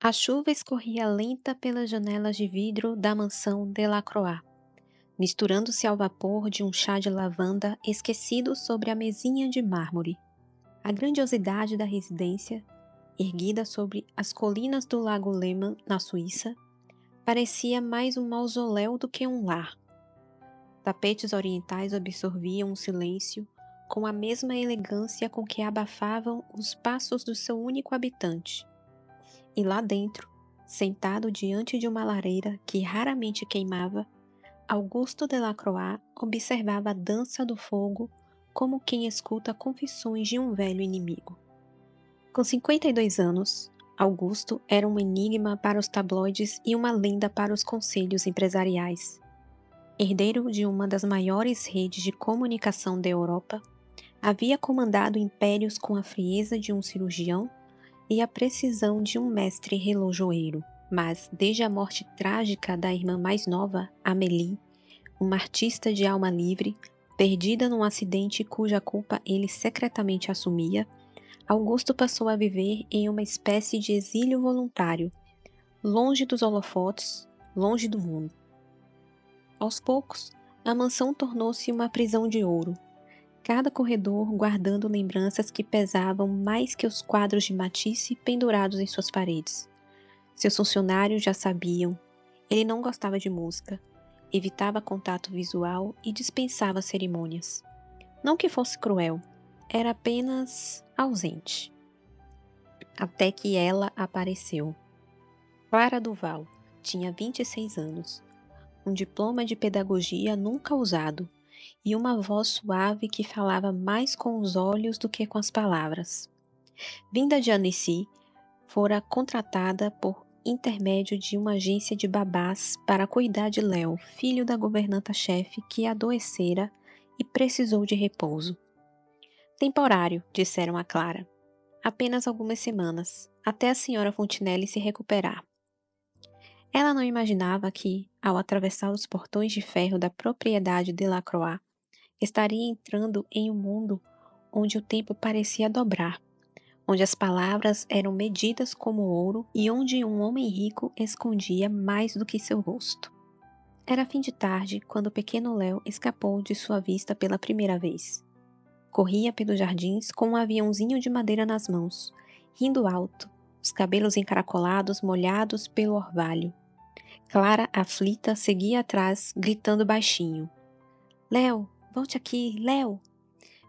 A chuva escorria lenta pelas janelas de vidro da mansão Delacroix, misturando-se ao vapor de um chá de lavanda esquecido sobre a mesinha de mármore. A grandiosidade da residência, erguida sobre as colinas do Lago Léman, na Suíça, parecia mais um mausoléu do que um lar. Tapetes orientais absorviam o silêncio com a mesma elegância com que abafavam os passos do seu único habitante. E lá dentro, sentado diante de uma lareira que raramente queimava, Augusto Delacroix observava a dança do fogo como quem escuta confissões de um velho inimigo. Com 52 anos, Augusto era um enigma para os tabloides e uma lenda para os conselhos empresariais. Herdeiro de uma das maiores redes de comunicação da Europa, havia comandado impérios com a frieza de um cirurgião e a precisão de um mestre relojoeiro. Mas, desde a morte trágica da irmã mais nova, Amélie, uma artista de alma livre, perdida num acidente cuja culpa ele secretamente assumia, Augusto passou a viver em uma espécie de exílio voluntário, longe dos holofotes, longe do mundo. Aos poucos, a mansão tornou-se uma prisão de ouro, cada corredor guardando lembranças que pesavam mais que os quadros de Matisse pendurados em suas paredes. Seus funcionários já sabiam, ele não gostava de música, evitava contato visual e dispensava cerimônias. Não que fosse cruel, era apenas ausente. Até que ela apareceu. Clara Duval tinha 26 anos, um diploma de pedagogia nunca usado e uma voz suave que falava mais com os olhos do que com as palavras. Vinda de Annecy, fora contratada por intermédio de uma agência de babás para cuidar de Léo, filho da governanta-chefe que adoecera e precisou de repouso. Temporário, disseram a Clara. Apenas algumas semanas, até a senhora Fontinelli se recuperar. Ela não imaginava que, ao atravessar os portões de ferro da propriedade Delacroix, estaria entrando em um mundo onde o tempo parecia dobrar, onde as palavras eram medidas como ouro e onde um homem rico escondia mais do que seu rosto. Era fim de tarde quando o pequeno Léo escapou de sua vista pela primeira vez. Corria pelos jardins com um aviãozinho de madeira nas mãos, rindo alto, os cabelos encaracolados molhados pelo orvalho. Clara, aflita, seguia atrás, gritando baixinho. Léo, volte aqui, Léo!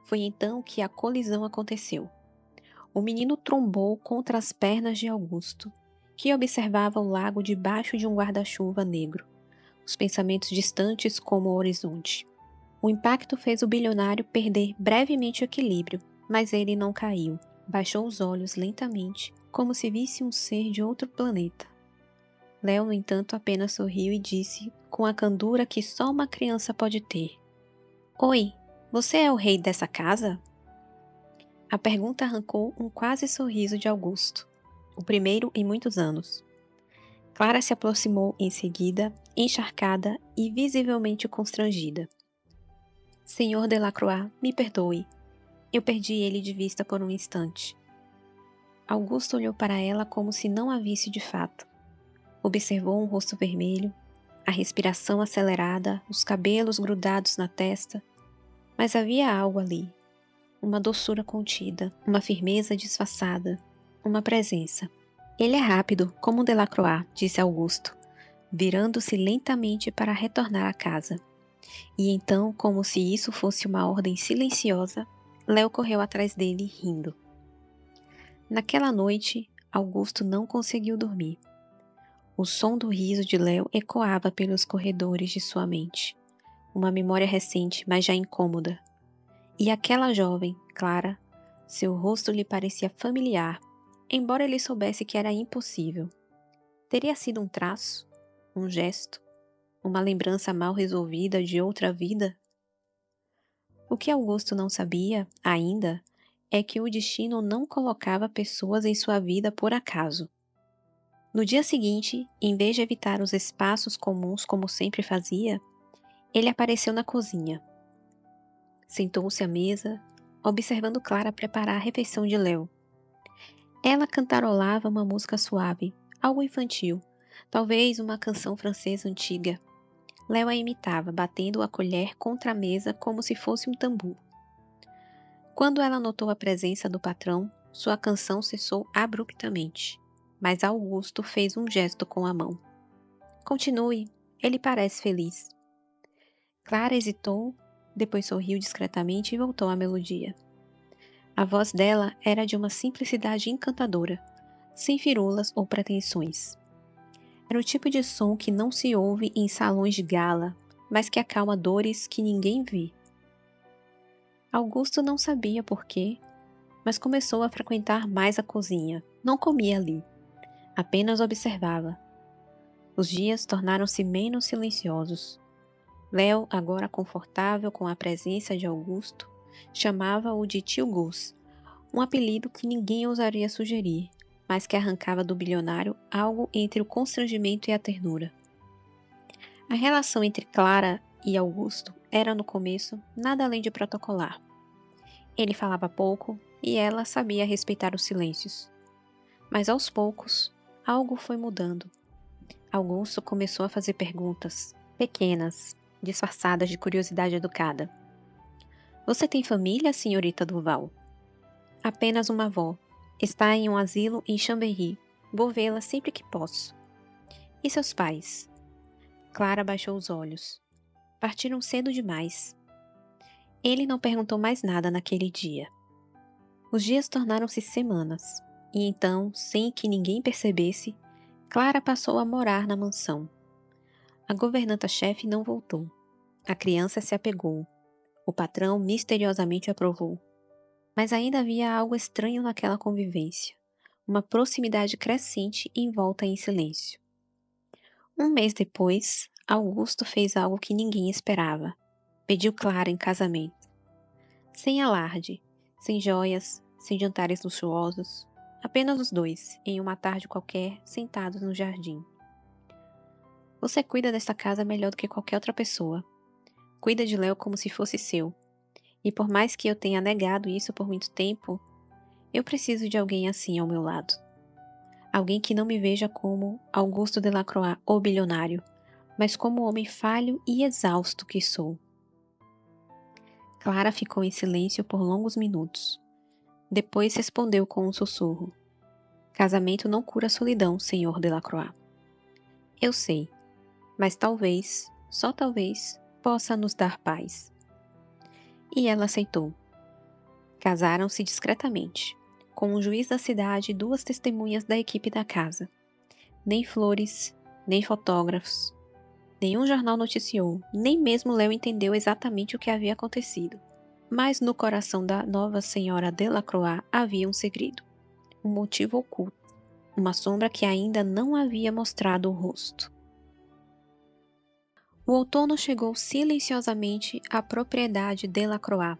Foi então que a colisão aconteceu. O menino trombou contra as pernas de Augusto, que observava o lago debaixo de um guarda-chuva negro, os pensamentos distantes como o horizonte. O impacto fez o bilionário perder brevemente o equilíbrio, mas ele não caiu. Baixou os olhos lentamente, como se visse um ser de outro planeta. Léo, no entanto, apenas sorriu e disse, com a candura que só uma criança pode ter: Oi, você é o rei dessa casa? A pergunta arrancou um quase sorriso de Augusto, o primeiro em muitos anos. Clara se aproximou em seguida, encharcada e visivelmente constrangida. Senhor Delacroix, me perdoe. Eu perdi ele de vista por um instante. Augusto olhou para ela como se não a visse de fato. Observou um rosto vermelho, a respiração acelerada, os cabelos grudados na testa. Mas havia algo ali. Uma doçura contida, uma firmeza disfarçada, uma presença. Ele é rápido, como um Delacroix, disse Augusto, virando-se lentamente para retornar à casa. E então, como se isso fosse uma ordem silenciosa, Léo correu atrás dele, rindo. Naquela noite, Augusto não conseguiu dormir. O som do riso de Léo ecoava pelos corredores de sua mente. Uma memória recente, mas já incômoda. E aquela jovem, Clara, seu rosto lhe parecia familiar, embora ele soubesse que era impossível. Teria sido um traço, um gesto, uma lembrança mal resolvida de outra vida? O que Augusto não sabia, ainda, é que o destino não colocava pessoas em sua vida por acaso. No dia seguinte, em vez de evitar os espaços comuns como sempre fazia, ele apareceu na cozinha. Sentou-se à mesa, observando Clara preparar a refeição de Léo. Ela cantarolava uma música suave, Algo infantil, talvez uma canção francesa antiga. Léo a imitava, batendo a colher contra a mesa como se fosse um tambor. Quando ela notou a presença do patrão, sua canção cessou abruptamente. Mas Augusto fez um gesto com a mão. Continue, ele parece feliz. Clara hesitou, depois sorriu discretamente e voltou à melodia. A voz dela era de uma simplicidade encantadora, sem firulas ou pretensões. Era o tipo de som que não se ouve em salões de gala, mas que acalma dores que ninguém vê. Augusto não sabia por quê, mas começou a frequentar mais a cozinha. Não comia ali, apenas observava. Os dias tornaram-se menos silenciosos. Léo, agora confortável com a presença de Augusto, chamava-o de tio Gus, um apelido que ninguém ousaria sugerir, mas que arrancava do bilionário algo entre o constrangimento e a ternura. A relação entre Clara e Augusto era, no começo, nada além de protocolar. Ele falava pouco e ela sabia respeitar os silêncios. Mas aos poucos, algo foi mudando. Augusto começou a fazer perguntas, pequenas, disfarçadas de curiosidade educada. Você tem família, senhorita Duval? Apenas uma avó. Está em um asilo em Chambéry. Vou vê-la sempre que posso. E seus pais? Clara baixou os olhos. Partiram cedo demais. Ele não perguntou mais nada naquele dia. Os dias tornaram-se semanas, e então, sem que ninguém percebesse, Clara passou a morar na mansão. A governanta-chefe não voltou. A criança se apegou. O patrão misteriosamente aprovou. Mas ainda havia algo estranho naquela convivência. Uma proximidade crescente envolta em silêncio. Um mês depois, Augusto fez algo que ninguém esperava. Pediu Clara em casamento. Sem alarde, sem joias, sem jantares luxuosos. Apenas os dois, em uma tarde qualquer, sentados no jardim. Você cuida desta casa melhor do que qualquer outra pessoa. Cuida de Léo como se fosse seu. E por mais que eu tenha negado isso por muito tempo, eu preciso de alguém assim ao meu lado. Alguém que não me veja como Augusto Delacroix, o bilionário, mas como o homem falho e exausto que sou. Clara ficou em silêncio por longos minutos. Depois respondeu com um sussurro. Casamento não cura a solidão, senhor Delacroix. Eu sei, mas talvez, só talvez, possa nos dar paz. E ela aceitou. Casaram-se discretamente, com um juiz da cidade e duas testemunhas da equipe da casa. Nem flores, nem fotógrafos. Nenhum jornal noticiou, nem mesmo Léo entendeu exatamente o que havia acontecido. Mas no coração da nova senhora Delacroix havia um segredo, um motivo oculto, uma sombra que ainda não havia mostrado o rosto. O outono chegou silenciosamente à propriedade Delacroix.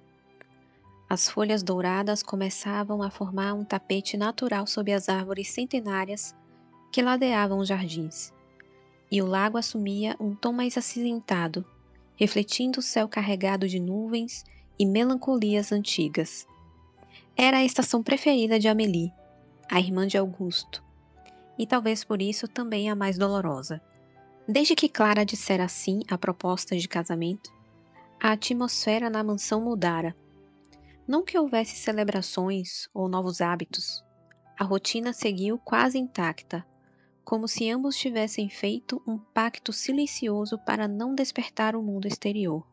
As folhas douradas começavam a formar um tapete natural sob as árvores centenárias que ladeavam os jardins, e o lago assumia um tom mais acinzentado, refletindo o céu carregado de nuvens e melancolias antigas. Era a estação preferida de Amélie, a irmã de Augusto, e talvez por isso também a mais dolorosa. Desde que Clara dissera sim à proposta de casamento, a atmosfera na mansão mudara. Não que houvesse celebrações ou novos hábitos. A rotina seguiu quase intacta, como se ambos tivessem feito um pacto silencioso para não despertar o mundo exterior.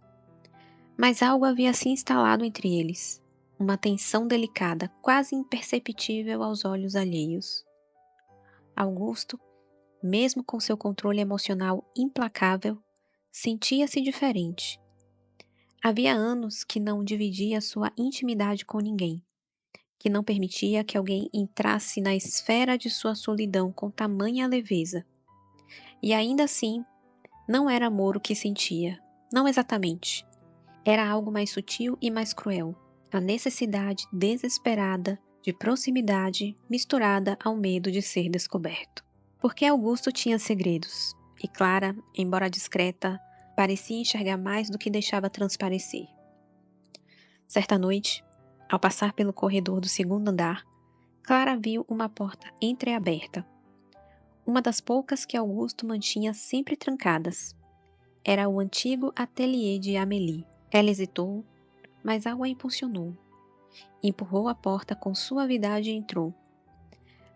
Mas algo havia se instalado entre eles, uma tensão delicada, quase imperceptível aos olhos alheios. Augusto, mesmo com seu controle emocional implacável, sentia-se diferente. Havia anos que não dividia sua intimidade com ninguém, que não permitia que alguém entrasse na esfera de sua solidão com tamanha leveza. E ainda assim, não era amor o que sentia, não exatamente. Era algo mais sutil e mais cruel, a necessidade desesperada de proximidade misturada ao medo de ser descoberto. Porque Augusto tinha segredos, e Clara, embora discreta, parecia enxergar mais do que deixava transparecer. Certa noite, ao passar pelo corredor do segundo andar, Clara viu uma porta entreaberta. uma das poucas que Augusto mantinha sempre trancadas. Era o antigo ateliê de Amélie. Ela hesitou, mas algo a impulsionou. Empurrou a porta com suavidade e entrou.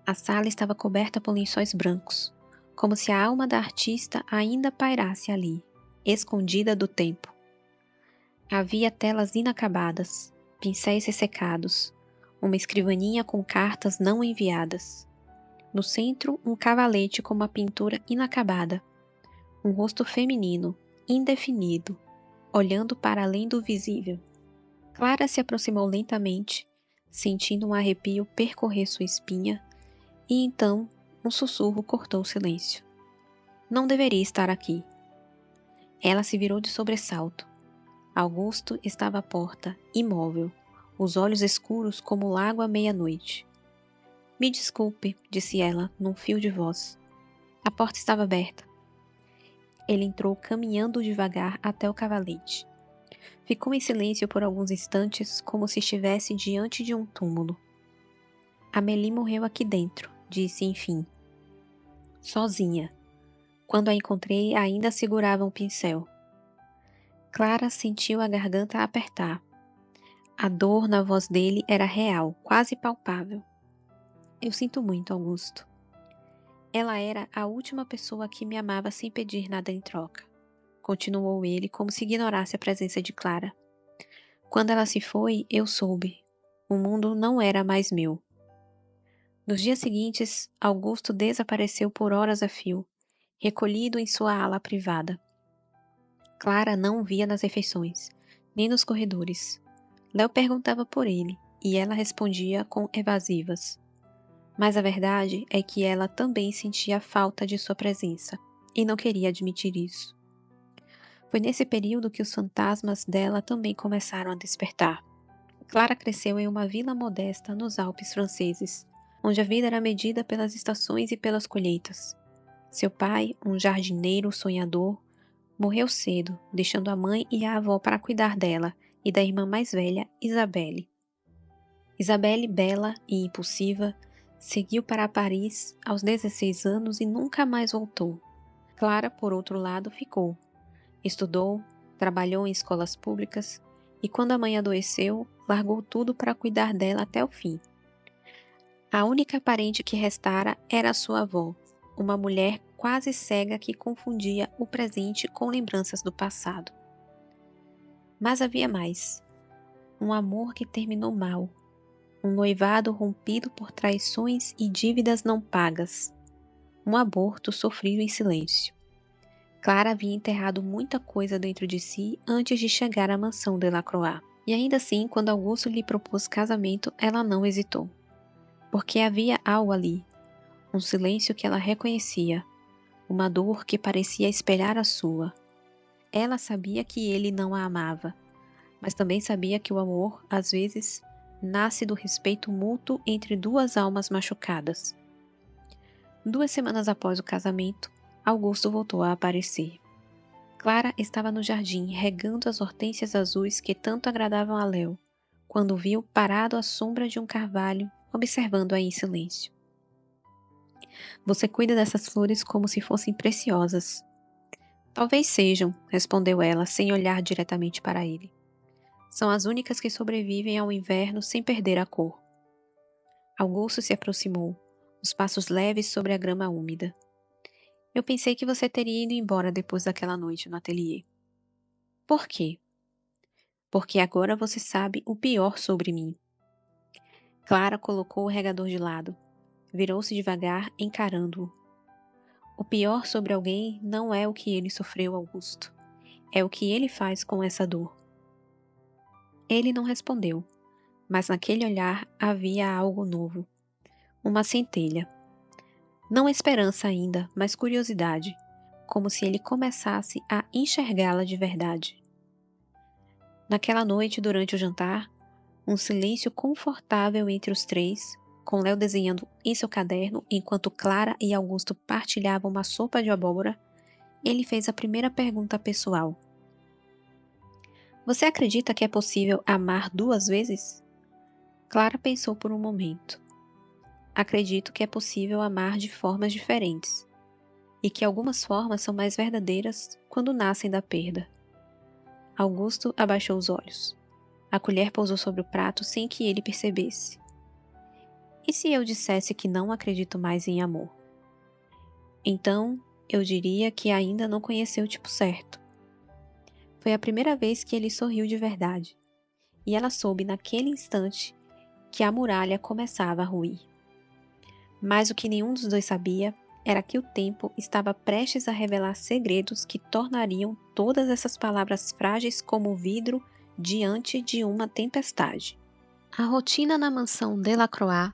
A sala estava coberta por lençóis brancos, como se a alma da artista ainda pairasse ali, escondida do tempo. Havia telas inacabadas, pincéis ressecados, uma escrivaninha com cartas não enviadas. No centro, um cavalete com uma pintura inacabada. Um rosto feminino, indefinido, olhando para além do visível. Clara se aproximou lentamente, sentindo um arrepio percorrer sua espinha, e então um sussurro cortou o silêncio. Não deveria estar aqui. Ela se virou de sobressalto. Augusto estava à porta, imóvel, os olhos escuros como o lago à meia-noite. Me desculpe, disse ela, num fio de voz. A porta estava aberta. Ele entrou caminhando devagar até o cavalete. Ficou em silêncio por alguns instantes, como se estivesse diante de um túmulo. Amélie morreu aqui dentro, disse enfim. Sozinha. Quando a encontrei, ainda segurava um pincel. Clara sentiu a garganta apertar. A dor na voz dele era real, quase palpável. Eu sinto muito, Augusto. Ela era a última pessoa que me amava sem pedir nada em troca. Continuou ele, como se ignorasse a presença de Clara. Quando ela se foi, eu soube. O mundo não era mais meu. Nos dias seguintes, Augusto desapareceu por horas a fio, recolhido em sua ala privada. Clara não o via nas refeições, nem nos corredores. Léo perguntava por ele, e ela respondia com evasivas. Mas a verdade é que ela também sentia a falta de sua presença, e não queria admitir isso. Foi nesse período que os fantasmas dela também começaram a despertar. Clara cresceu em uma vila modesta nos Alpes franceses, onde a vida era medida pelas estações e pelas colheitas. Seu pai, um jardineiro sonhador, morreu cedo, deixando a mãe e a avó para cuidar dela e da irmã mais velha, Isabelle. Isabelle, bela e impulsiva, seguiu para Paris aos 16 anos e nunca mais voltou. Clara, por outro lado, ficou. Estudou, trabalhou em escolas públicas e, quando a mãe adoeceu, largou tudo para cuidar dela até o fim. A única parente que restara era sua avó, uma mulher quase cega que confundia o presente com lembranças do passado. Mas havia mais. Um amor que terminou mal. Um noivado rompido por traições e dívidas não pagas. Um aborto sofrido em silêncio. Clara havia enterrado muita coisa dentro de si antes de chegar à mansão Delacroix. E ainda assim, quando Augusto lhe propôs casamento, ela não hesitou. Porque havia algo ali. Um silêncio que ela reconhecia. Uma dor que parecia espelhar a sua. Ela sabia que ele não a amava, mas também sabia que o amor, às vezes, nasce do respeito mútuo entre duas almas machucadas. 2 semanas após o casamento, Augusto voltou a aparecer. Clara estava no jardim, regando as hortênsias azuis que tanto agradavam a Léo, quando o viu parado à sombra de um carvalho, observando-a em silêncio. Você cuida dessas flores como se fossem preciosas. Talvez sejam, respondeu ela, sem olhar diretamente para ele. São as únicas que sobrevivem ao inverno sem perder a cor. Augusto se aproximou, os passos leves sobre a grama úmida. Eu pensei que você teria ido embora depois daquela noite no ateliê. Por quê? Porque agora você sabe o pior sobre mim. Clara colocou o regador de lado. Virou-se devagar, encarando-o. O pior sobre alguém não é o que ele sofreu, Augusto. É o que ele faz com essa dor. Ele não respondeu, mas naquele olhar havia algo novo. Uma centelha. Não esperança ainda, mas curiosidade, como se ele começasse a enxergá-la de verdade. Naquela noite, durante o jantar, um silêncio confortável entre os três, com Léo desenhando em seu caderno enquanto Clara e Augusto partilhavam uma sopa de abóbora, ele fez a primeira pergunta pessoal. Você acredita que é possível amar 2 vezes? Clara pensou por um momento. Acredito que é possível amar de formas diferentes, e que algumas formas são mais verdadeiras quando nascem da perda. Augusto abaixou os olhos. A colher pousou sobre o prato sem que ele percebesse. E se eu dissesse que não acredito mais em amor? Então, eu diria que ainda não conheceu o tipo certo. Foi a primeira vez que ele sorriu de verdade, e ela soube naquele instante que a muralha começava a ruir. Mas o que nenhum dos dois sabia era que o tempo estava prestes a revelar segredos que tornariam todas essas palavras frágeis como vidro diante de uma tempestade. A rotina na mansão Delacroix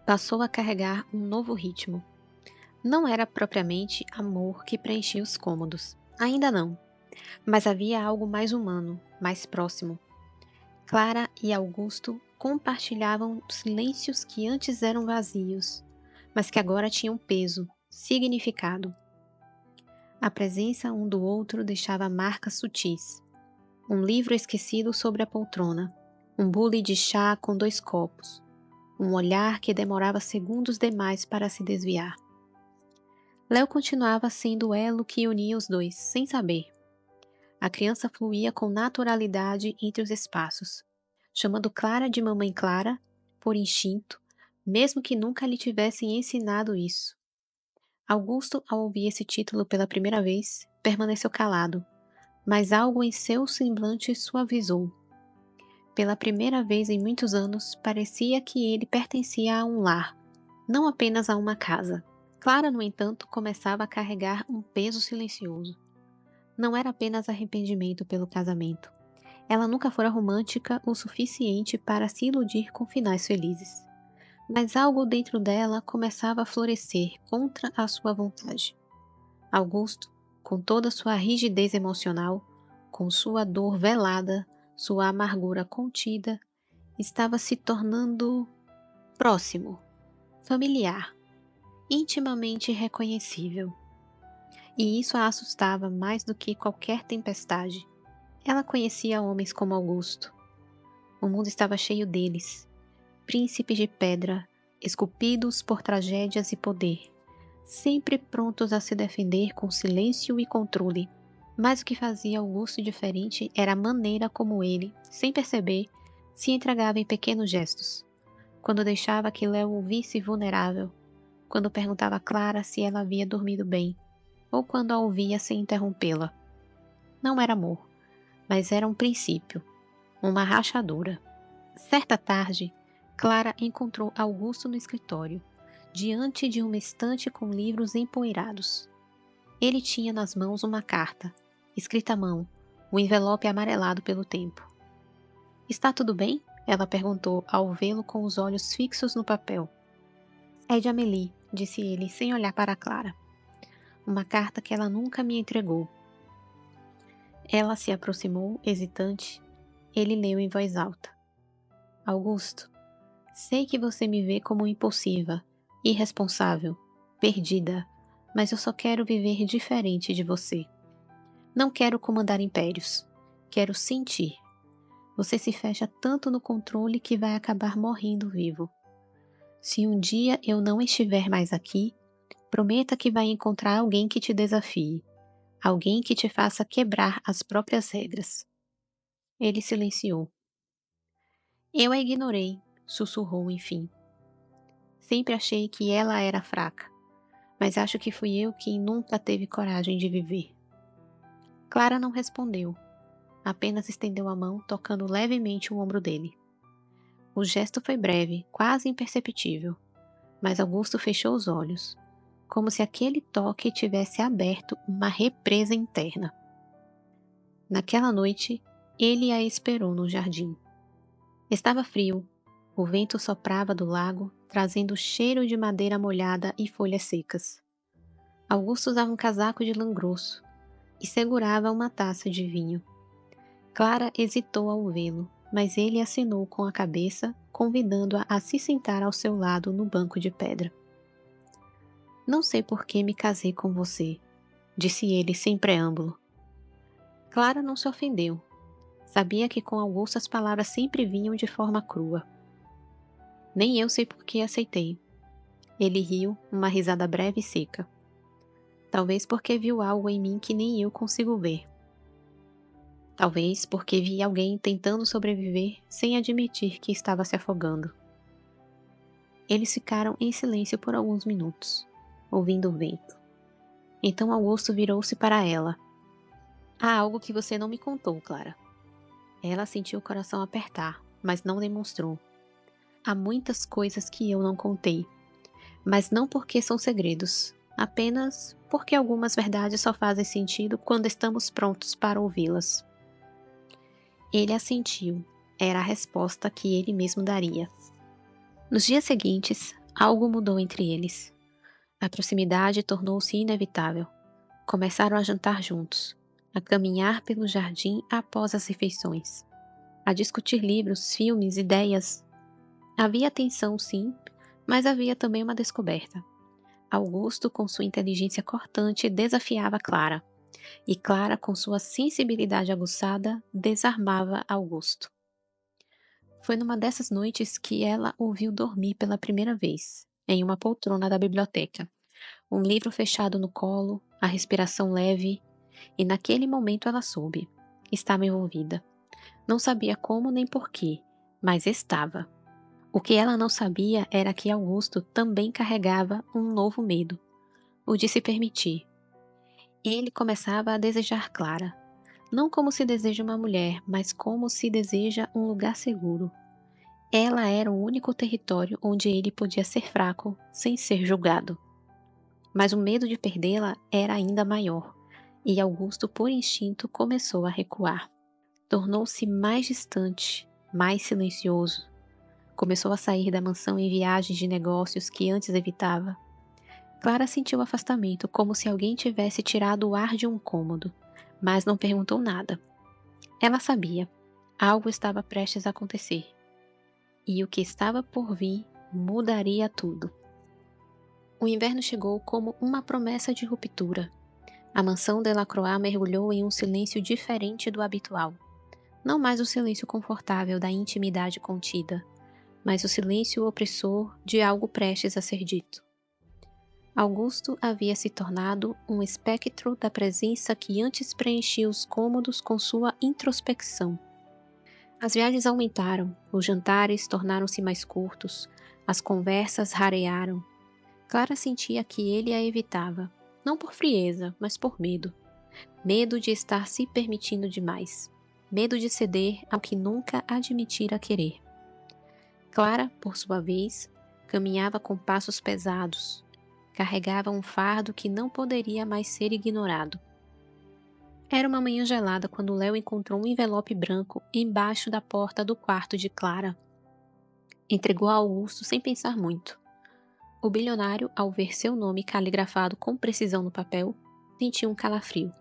passou a carregar um novo ritmo. Não era propriamente amor que preenchia os cômodos. Ainda não. Mas havia algo mais humano, mais próximo. Clara e Augusto compartilhavam silêncios que antes eram vazios, mas que agora tinham peso, significado. A presença um do outro deixava marcas sutis. Um livro esquecido sobre a poltrona, um bule de chá com 2 copos, um olhar que demorava segundos demais para se desviar. Léo continuava sendo o elo que unia os dois, sem saber. A criança fluía com naturalidade entre os espaços, chamando Clara de Mamãe Clara, por instinto, mesmo que nunca lhe tivessem ensinado isso. Augusto, ao ouvir esse título pela primeira vez, permaneceu calado, mas algo em seu semblante suavizou. Pela primeira vez em muitos anos, parecia que ele pertencia a um lar, não apenas a uma casa. Clara, no entanto, começava a carregar um peso silencioso. Não era apenas arrependimento pelo casamento. Ela nunca fora romântica o suficiente para se iludir com finais felizes. Mas algo dentro dela começava a florescer contra a sua vontade. Augusto, com toda sua rigidez emocional, com sua dor velada, sua amargura contida, estava se tornando próximo, familiar, intimamente reconhecível. E isso a assustava mais do que qualquer tempestade. Ela conhecia homens como Augusto. O mundo estava cheio deles, príncipes de pedra, esculpidos por tragédias e poder, sempre prontos a se defender com silêncio e controle. Mas o que fazia Augusto diferente era a maneira como ele, sem perceber, se entregava em pequenos gestos. Quando deixava que Léo o visse vulnerável, quando perguntava a Clara se ela havia dormido bem, ou quando a ouvia sem interrompê-la. Não era amor, mas era um princípio, uma rachadura. Certa tarde, Clara encontrou Augusto no escritório, diante de uma estante com livros empoeirados. Ele tinha nas mãos uma carta, escrita à mão, o envelope amarelado pelo tempo. "Está tudo bem?" ela perguntou ao vê-lo com os olhos fixos no papel. "É de Amélie", disse ele, sem olhar para Clara. "Uma carta que ela nunca me entregou." Ela se aproximou, hesitante. Ele leu em voz alta. "Augusto, sei que você me vê como impulsiva, irresponsável, perdida, mas eu só quero viver diferente de você. Não quero comandar impérios. Quero sentir. Você se fecha tanto no controle que vai acabar morrendo vivo. Se um dia eu não estiver mais aqui, prometa que vai encontrar alguém que te desafie, alguém que te faça quebrar as próprias regras." Ele silenciou. "Eu a ignorei", sussurrou enfim. "Sempre achei que ela era fraca, mas acho que fui eu quem nunca teve coragem de viver." Clara não respondeu, apenas estendeu a mão, tocando levemente o ombro dele. O gesto foi breve, quase imperceptível, mas Augusto fechou os olhos, como se aquele toque tivesse aberto uma represa interna. Naquela noite, ele a esperou no jardim. Estava frio, o vento soprava do lago, trazendo cheiro de madeira molhada e folhas secas. Augusto usava um casaco de lã grosso e segurava uma taça de vinho. Clara hesitou ao vê-lo, mas ele acenou com a cabeça, convidando-a a se sentar ao seu lado no banco de pedra. "Não sei por que me casei com você", disse ele sem preâmbulo. Clara não se ofendeu. Sabia que com Augusto as palavras sempre vinham de forma crua. "Nem eu sei por que aceitei. Ele riu, uma risada breve e seca. Talvez porque viu algo em mim que nem eu consigo ver. Talvez porque vi alguém tentando sobreviver sem admitir que estava se afogando. Eles ficaram em silêncio por alguns minutos, ouvindo o vento. Então Augusto virou-se para ela. Há algo que você não me contou, Clara. Ela sentiu o coração apertar, mas não demonstrou. Há muitas coisas que eu não contei, mas não porque são segredos, apenas porque algumas verdades só fazem sentido quando estamos prontos para ouvi-las. Ele assentiu. Era a resposta que ele mesmo daria. Nos dias seguintes, algo mudou entre eles. A proximidade tornou-se inevitável. Começaram a jantar juntos, a caminhar pelo jardim após as refeições, a discutir livros, filmes, ideias. Havia tensão, sim, mas havia também uma descoberta. Augusto, com sua inteligência cortante, desafiava Clara, e Clara, com sua sensibilidade aguçada, desarmava Augusto. Foi numa dessas noites que ela o viu dormir pela primeira vez, em uma poltrona da biblioteca. Um livro fechado no colo, a respiração leve, e naquele momento ela soube. Estava envolvida. Não sabia como nem porquê, mas estava. O que ela não sabia era que Augusto também carregava um novo medo, o de se permitir. Ele começava a desejar Clara, não como se deseja uma mulher, mas como se deseja um lugar seguro. Ela era o único território onde ele podia ser fraco, sem ser julgado. Mas o medo de perdê-la era ainda maior, e Augusto, por instinto, começou a recuar. Tornou-se mais distante, mais silencioso. Começou a sair da mansão em viagens de negócios que antes evitava. Clara sentiu afastamento, como se alguém tivesse tirado o ar de um cômodo, mas não perguntou nada. Ela sabia. Algo estava prestes a acontecer. E o que estava por vir mudaria tudo. O inverno chegou como uma promessa de ruptura. A mansão Delacroix mergulhou em um silêncio diferente do habitual. Não mais o silêncio confortável da intimidade contida, mas o silêncio opressor de algo prestes a ser dito. Augusto havia se tornado um espectro da presença que antes preenchia os cômodos com sua introspecção. As viagens aumentaram, os jantares tornaram-se mais curtos, as conversas rarearam. Clara sentia que ele a evitava, não por frieza, mas por medo. Medo de estar se permitindo demais. Medo de ceder ao que nunca admitira querer. Clara, por sua vez, caminhava com passos pesados. Carregava um fardo que não poderia mais ser ignorado. Era uma manhã gelada quando Léo encontrou um envelope branco embaixo da porta do quarto de Clara. Entregou a Augusto sem pensar muito. O bilionário, ao ver seu nome caligrafado com precisão no papel, sentiu um calafrio.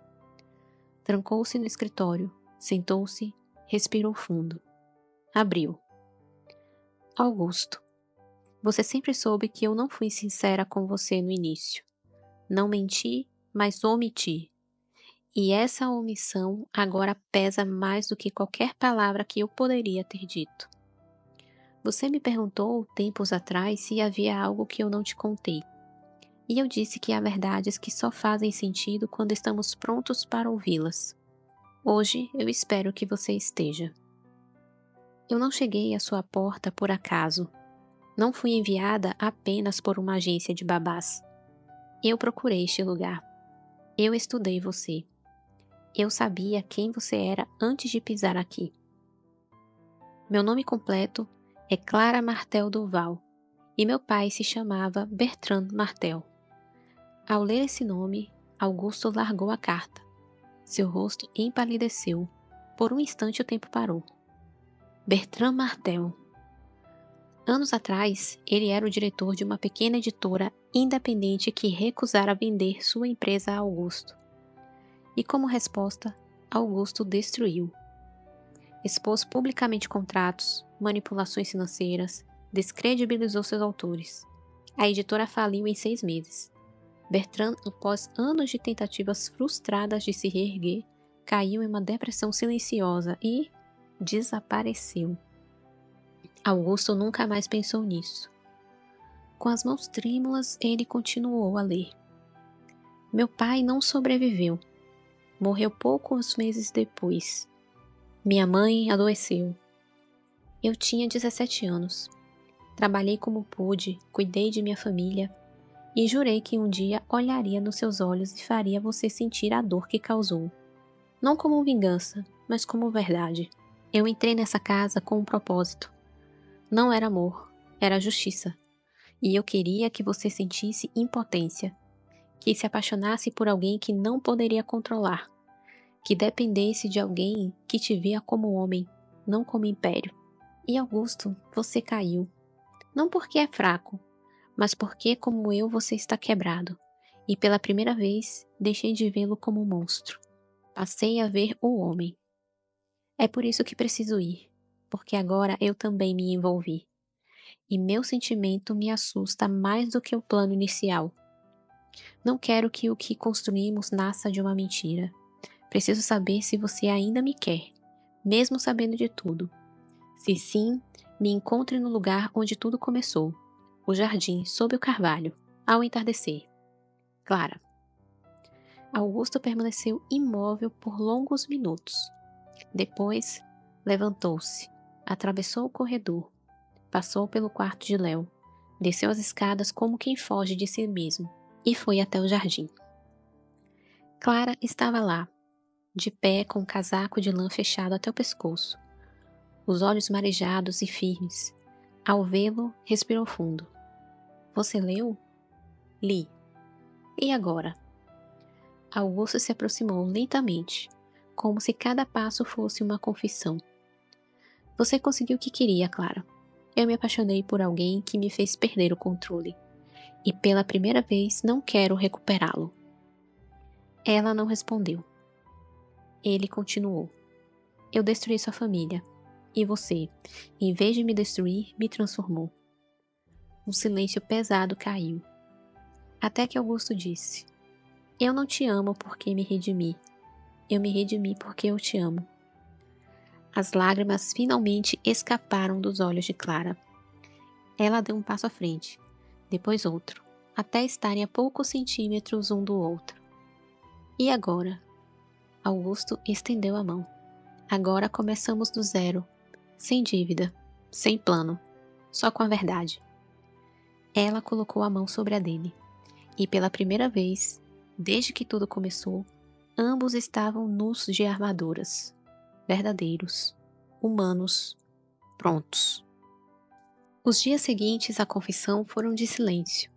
Trancou-se no escritório, sentou-se, respirou fundo. Abriu. Augusto, você sempre soube que eu não fui sincera com você no início. Não menti, mas omiti. E essa omissão agora pesa mais do que qualquer palavra que eu poderia ter dito. Você me perguntou tempos atrás se havia algo que eu não te contei. E eu disse que há verdades que só fazem sentido quando estamos prontos para ouvi-las. Hoje eu espero que você esteja. Eu não cheguei à sua porta por acaso. Não fui enviada apenas por uma agência de babás. Eu procurei este lugar. Eu estudei você. Eu sabia quem você era antes de pisar aqui. Meu nome completo é Clara Martel Duval e meu pai se chamava Bertrand Martel. Ao ler esse nome, Augusto largou a carta. Seu rosto empalideceu. Por um instante o tempo parou. Bertrand Martel. Anos atrás, ele era o diretor de uma pequena editora independente que recusara vender sua empresa a Augusto. E como resposta, Augusto destruiu. Expôs publicamente contratos, manipulações financeiras, descredibilizou seus autores. A editora faliu em 6 meses. Bertrand, após anos de tentativas frustradas de se reerguer, caiu em uma depressão silenciosa e desapareceu. Augusto nunca mais pensou nisso. Com as mãos trêmulas, ele continuou a ler. Meu pai não sobreviveu. Morreu poucos meses depois. Minha mãe adoeceu. Eu tinha 17 anos. Trabalhei como pude, cuidei de minha família e jurei que um dia olharia nos seus olhos e faria você sentir a dor que causou. Não como vingança, mas como verdade. Eu entrei nessa casa com um propósito. Não era amor, era justiça. E eu queria que você sentisse impotência, que se apaixonasse por alguém que não poderia controlar, que dependesse de alguém que te via como homem, não como império. E Augusto, você caiu. Não porque é fraco, mas porque, como eu, você está quebrado. E pela primeira vez, deixei de vê-lo como um monstro. Passei a ver o homem. É por isso que preciso ir, porque agora eu também me envolvi. E meu sentimento me assusta mais do que o plano inicial. Não quero que o que construímos nasça de uma mentira. Preciso saber se você ainda me quer, mesmo sabendo de tudo. Se sim, me encontre no lugar onde tudo começou, o jardim sob o carvalho, ao entardecer. Clara. Augusto permaneceu imóvel por longos minutos. Depois, levantou-se, atravessou o corredor, passou pelo quarto de Léo, desceu as escadas como quem foge de si mesmo e foi até o jardim. Clara estava lá, de pé com o casaco de lã fechado até o pescoço, os olhos marejados e firmes. Ao vê-lo, respirou fundo. Você leu? Li. E agora? Augusto se aproximou lentamente, como se cada passo fosse uma confissão. Você conseguiu o que queria, Clara. Eu me apaixonei por alguém que me fez perder o controle. E pela primeira vez não quero recuperá-lo. Ela não respondeu. Ele continuou. Eu destruí sua família. E você, em vez de me destruir, me transformou. Um silêncio pesado caiu. Até que Augusto disse. Eu não te amo porque me redimi. Eu me redimi porque eu te amo. As lágrimas finalmente escaparam dos olhos de Clara. Ela deu um passo à frente, depois outro, até estarem a poucos centímetros um do outro. E agora? Augusto estendeu a mão. Agora começamos do zero, sem dívida, sem plano, só com a verdade. Ela colocou a mão sobre a dele, e pela primeira vez, desde que tudo começou, ambos estavam nus de armaduras, verdadeiros, humanos, prontos. Os dias seguintes à confissão foram de silêncio.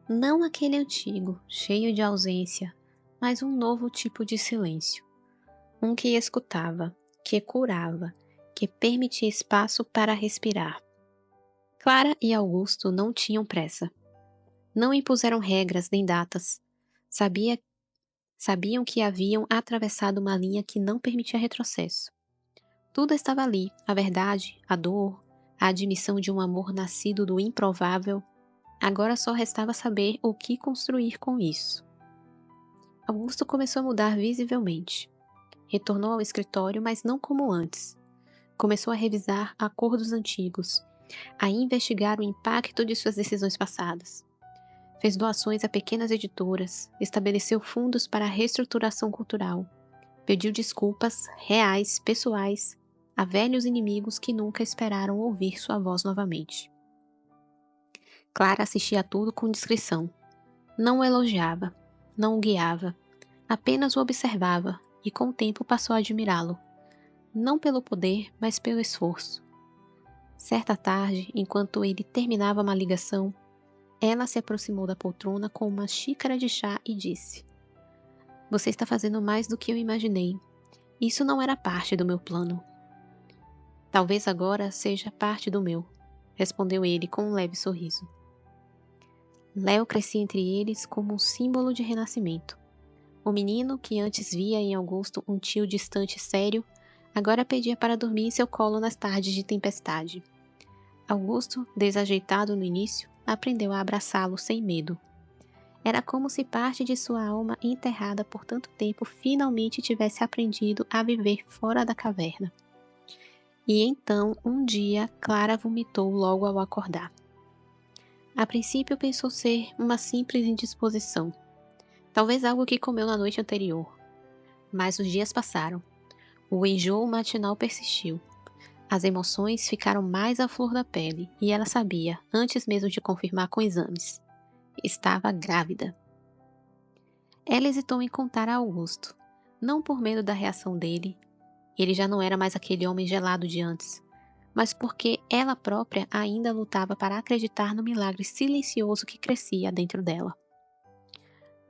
Não aquele antigo, cheio de ausência, mas um novo tipo de silêncio. Um que escutava, que curava, que permitia espaço para respirar. Clara e Augusto não tinham pressa. Não impuseram regras nem datas. Sabiam que haviam atravessado uma linha que não permitia retrocesso. Tudo estava ali, a verdade, a dor, a admissão de um amor nascido do improvável. Agora só restava saber o que construir com isso. Augusto começou a mudar visivelmente. Retornou ao escritório, mas não como antes. Começou a revisar acordos antigos, a investigar o impacto de suas decisões passadas. Fez doações a pequenas editoras, estabeleceu fundos para a reestruturação cultural, pediu desculpas reais, pessoais, a velhos inimigos que nunca esperaram ouvir sua voz novamente. Clara assistia a tudo com discrição. Não o elogiava, não o guiava, apenas o observava e com o tempo passou a admirá-lo. Não pelo poder, mas pelo esforço. Certa tarde, enquanto ele terminava uma ligação, ela se aproximou da poltrona com uma xícara de chá e disse: Você está fazendo mais do que eu imaginei. Isso não era parte do meu plano. Talvez agora seja parte do meu, respondeu ele com um leve sorriso. Léo crescia entre eles como um símbolo de renascimento. O menino, que antes via em Augusto um tio distante e sério, agora pedia para dormir em seu colo nas tardes de tempestade. Augusto, desajeitado no início, aprendeu a abraçá-lo sem medo. Era como se parte de sua alma enterrada por tanto tempo finalmente tivesse aprendido a viver fora da caverna. E então, um dia, Clara vomitou logo ao acordar. A princípio pensou ser uma simples indisposição, talvez algo que comeu na noite anterior. Mas os dias passaram. O enjoo matinal persistiu. As emoções ficaram mais à flor da pele e ela sabia, antes mesmo de confirmar com exames. Estava grávida. Ela hesitou em contar a Augusto, não por medo da reação dele, ele já não era mais aquele homem gelado de antes, mas porque ela própria ainda lutava para acreditar no milagre silencioso que crescia dentro dela.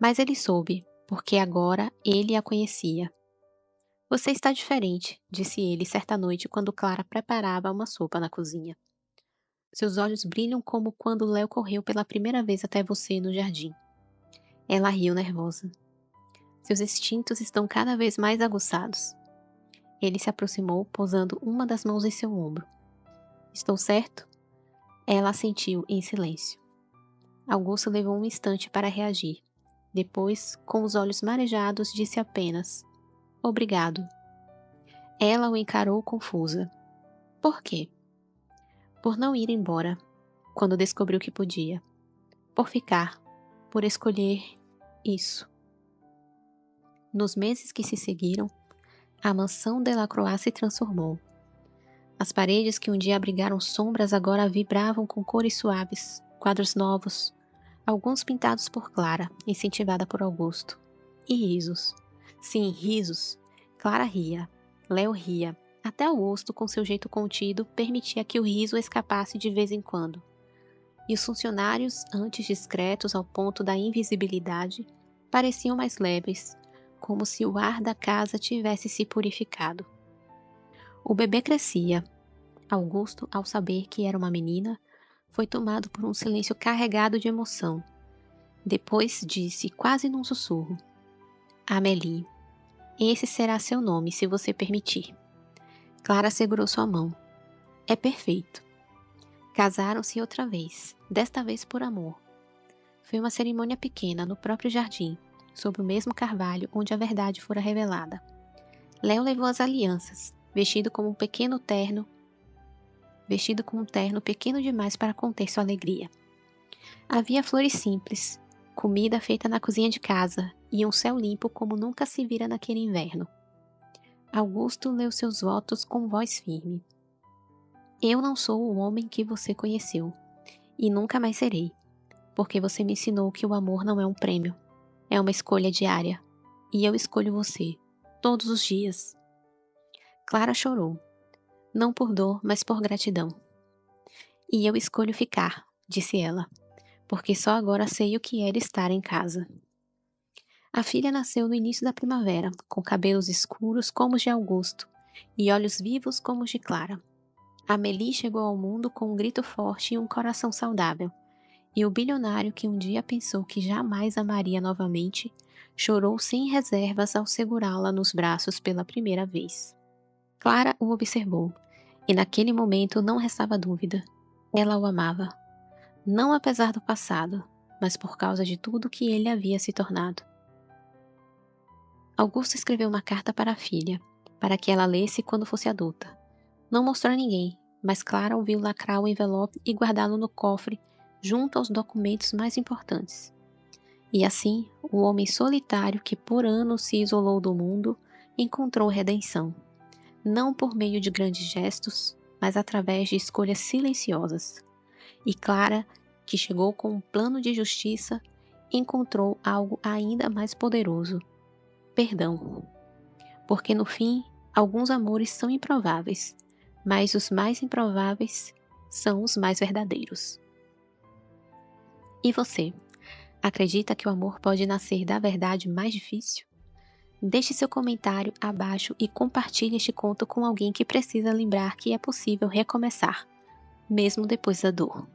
Mas ele soube, porque agora ele a conhecia. Você está diferente, disse ele certa noite quando Clara preparava uma sopa na cozinha. Seus olhos brilham como quando Léo correu pela primeira vez até você no jardim. Ela riu nervosa. Seus instintos estão cada vez mais aguçados. Ele se aproximou, pousando uma das mãos em seu ombro. Estou certo? Ela assentiu em silêncio. Augusto levou um instante para reagir. Depois, com os olhos marejados, disse apenas: Obrigado. Ela o encarou confusa. Por quê? Por não ir embora, quando descobriu que podia. Por ficar, por escolher isso. Nos meses que se seguiram, a mansão Delacroix se transformou. As paredes que um dia abrigaram sombras agora vibravam com cores suaves, quadros novos, alguns pintados por Clara, incentivada por Augusto. E risos. Sim, risos. Clara ria. Léo ria. Até Augusto, com seu jeito contido, permitia que o riso escapasse de vez em quando. E os funcionários, antes discretos ao ponto da invisibilidade, pareciam mais leves, como se o ar da casa tivesse se purificado. O bebê crescia. Augusto, ao saber que era uma menina, foi tomado por um silêncio carregado de emoção. Depois disse, quase num sussurro: Amélie, esse será seu nome, se você permitir. Clara segurou sua mão. É perfeito. Casaram-se outra vez, desta vez por amor. Foi uma cerimônia pequena, no próprio jardim, sob o mesmo carvalho onde a verdade fora revelada. Léo levou as alianças, vestido com um terno pequeno demais para conter sua alegria. Havia flores simples, comida feita na cozinha de casa e um céu limpo como nunca se vira naquele inverno. Augusto leu seus votos com voz firme. Eu não sou o homem que você conheceu, e nunca mais serei, porque você me ensinou que o amor não é um prêmio, é uma escolha diária, e eu escolho você, todos os dias. Clara chorou, não por dor, mas por gratidão. E eu escolho ficar, disse ela, porque só agora sei o que era estar em casa. A filha nasceu no início da primavera, com cabelos escuros como os de Augusto e olhos vivos como os de Clara. Amélie chegou ao mundo com um grito forte e um coração saudável, e o bilionário que um dia pensou que jamais amaria novamente, chorou sem reservas ao segurá-la nos braços pela primeira vez. Clara o observou, e naquele momento não restava dúvida. Ela o amava. Não apesar do passado, mas por causa de tudo que ele havia se tornado. Augusto escreveu uma carta para a filha, para que ela lesse quando fosse adulta. Não mostrou a ninguém, mas Clara ouviu lacrar o envelope e guardá-lo no cofre, junto aos documentos mais importantes. E assim, o homem solitário que por anos se isolou do mundo, encontrou redenção. Não por meio de grandes gestos, mas através de escolhas silenciosas. E Clara, que chegou com um plano de justiça, encontrou algo ainda mais poderoso: perdão. Porque no fim, alguns amores são improváveis, mas os mais improváveis são os mais verdadeiros. E você? Acredita que o amor pode nascer da verdade mais difícil? Deixe seu comentário abaixo e compartilhe este conto com alguém que precisa lembrar que é possível recomeçar, mesmo depois da dor.